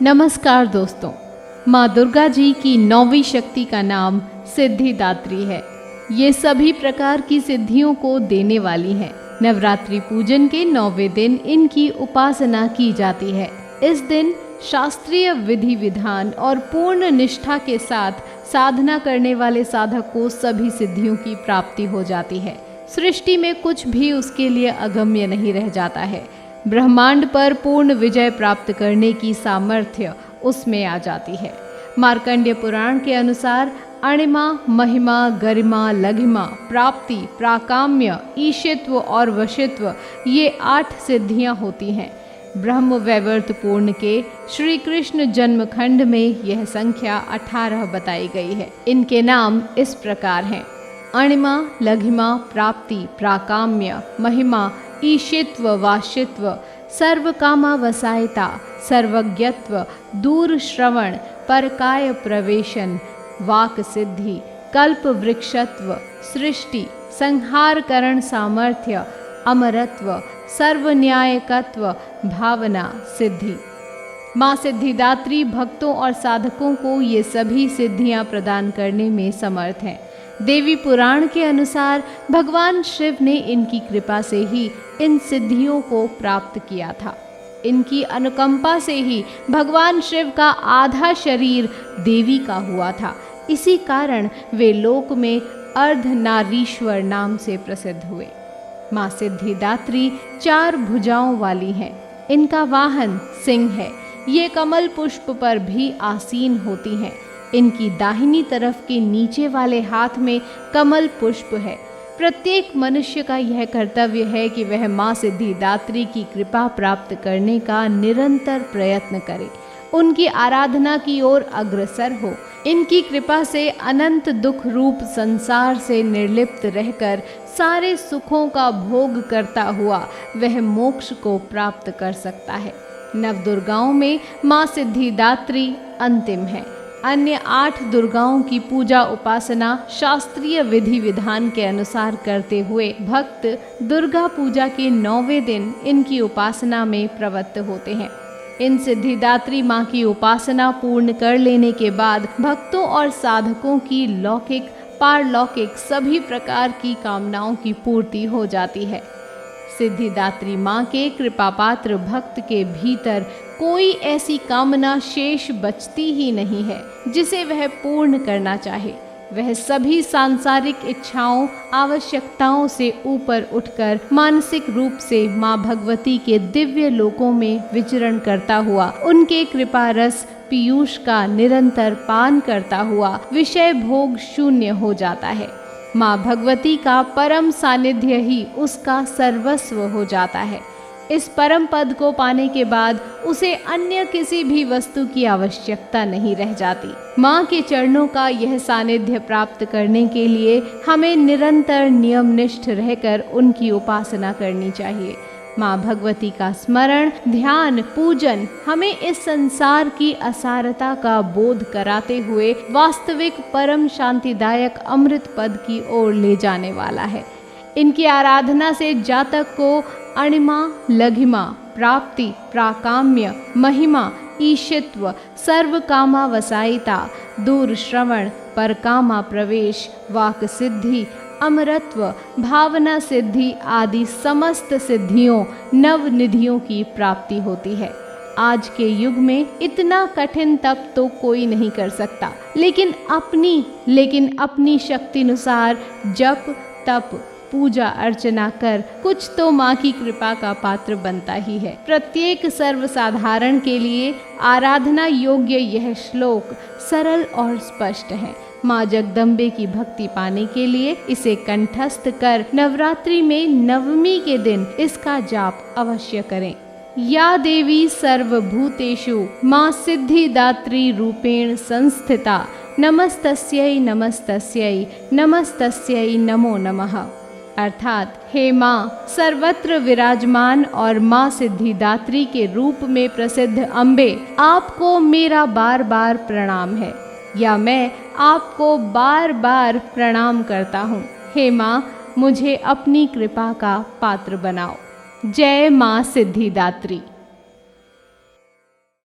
नमस्कार दोस्तों, माँ दुर्गा जी की 9वीं शक्ति का नाम सिद्धिदात्री है। ये सभी प्रकार की सिद्धियों को देने वाली हैं। नवरात्रि पूजन के 9वें दिन इनकी उपासना की जाती है। इस दिन शास्त्रीय विधि विधान और पूर्ण निष्ठा के साथ साधना करने वाले साधक को सभी सिद्धियों की प्राप्ति हो जाती है। सृष्टि में कुछ भी उसके लिए अगम्य नहीं रह जाता है। ब्रह्मांड पर पूर्ण विजय प्राप्त करने की सामर्थ्य उसमें आ जाती है। मार्कंडेय पुराण के अनुसार अणिमा, महिमा, गरिमा, लघिमा, प्राप्ति, प्राकाम्य, ईशित्व और वशित्व ये 8 सिद्धियां होती हैं। ब्रह्म वैवर्त पूर्ण के श्री कृष्ण जन्मखंड में यह संख्या 18 बताई गई है। इनके नाम इस प्रकार हैं: अणिमा, लघिमा, प्राप्ति, प्राकाम्य, महिमा, ईशित्व, वाशित्व, सर्वकामावसायिता, सर्वज्ञत्व, दूर श्रवण, परकाय प्रवेशन, वाक सिद्धि, कल्प वृक्षत्व, सृष्टि, संहारकरण सामर्थ्य, अमरत्व, सर्वन्यायकत्व, भावना सिद्धि। माँ सिद्धिदात्री भक्तों और साधकों को ये सभी सिद्धियां प्रदान करने में समर्थ हैं। देवी पुराण के अनुसार भगवान शिव ने इनकी कृपा से ही इन सिद्धियों को प्राप्त किया था। इनकी अनुकंपा से ही भगवान शिव का आधा शरीर देवी का हुआ था। इसी कारण वे लोक में अर्धनारीश्वर नाम से प्रसिद्ध हुए। माँ सिद्धिदात्री 4 भुजाओं वाली हैं। इनका वाहन सिंह है। ये कमल पुष्प पर भी आसीन होती हैं। इनकी दाहिनी तरफ के नीचे वाले हाथ में कमल पुष्प है। प्रत्येक मनुष्य का यह कर्तव्य है कि वह माँ सिद्धिदात्री की कृपा प्राप्त करने का निरंतर प्रयत्न करे, उनकी आराधना की ओर अग्रसर हो। इनकी कृपा से अनंत दुख रूप संसार से निर्लिप्त रहकर सारे सुखों का भोग करता हुआ वह मोक्ष को प्राप्त कर सकता है। नवदुर्गाओं में माँ सिद्धिदात्री अंतिम है। अन्य 8 दुर्गाओं की पूजा उपासना शास्त्रीय विधि विधान के अनुसार करते हुए भक्त दुर्गा पूजा के 9वें दिन इनकी उपासना में प्रवृत्त होते हैं। इन सिद्धिदात्री माँ की उपासना पूर्ण कर लेने के बाद भक्तों और साधकों की लौकिक, पारलौकिक सभी प्रकार की कामनाओं की पूर्ति हो जाती है। सिद्धिदात्री माँ के कृपापात्र भक्त के भीतर कोई ऐसी कामना शेष बचती ही नहीं है जिसे वह पूर्ण करना चाहे। वह सभी सांसारिक इच्छाओं, आवश्यकताओं से ऊपर उठकर मानसिक रूप से माँ भगवती के दिव्य लोकों में विचरण करता हुआ, उनके कृपा रस पीयूष का निरंतर पान करता हुआ विषय भोग शून्य हो जाता है। माँ भगवती का परम सानिध्य ही उसका सर्वस्व हो जाता है। इस परम पद को पाने के बाद उसे अन्य किसी भी वस्तु की आवश्यकता नहीं रह जाती। माँ के चरणों का यह सानिध्य प्राप्त करने के लिए हमें निरंतर नियमनिष्ठ रहकर उनकी उपासना करनी चाहिए। माँ भगवती का स्मरण, ध्यान, पूजन हमें इस संसार की असारता का बोध कराते हुए वास्तविक परम शांतिदायक अमृत पद की ओर ले जाने वाला है। इनकी आराधना से जातक को अणिमा, लघिमा, प्राप्ति, प्राकाम्य, महिमा, ईशित्व, सर्वकामावसायिता, दूर श्रवण, परकामा प्रवेश, वाक सिद्धि, अमरत्व, भावना सिद्धि आदि समस्त सिद्धियों, नव निधियों की प्राप्ति होती है। आज के युग में इतना कठिन तप तो कोई नहीं कर सकता, लेकिन अपनी शक्तिनुसार जप, तप, पूजा अर्चना कर कुछ तो माँ की कृपा का पात्र बनता ही है। प्रत्येक सर्वसाधारण के लिए आराधना योग्य यह श्लोक सरल और स्पष्ट है। माँ जगदम्बे की भक्ति पाने के लिए इसे कंठस्थ कर नवरात्रि में 9वीं के दिन इसका जाप अवश्य करें। या देवी सर्वभूतेषु माँ सिद्धिदात्री रूपेण संस्थिता, नमस्तस्यै नमस्तस्यै नमस्तस्यै नमो नमः। अर्थात हे माँ सर्वत्र विराजमान और माँ सिद्धिदात्री के रूप में प्रसिद्ध अम्बे, आपको मेरा बार बार प्रणाम है, या मैं आपको बार बार प्रणाम करता हूँ। हे माँ, मुझे अपनी कृपा का पात्र बनाओ। जय माँ सिद्धिदात्री।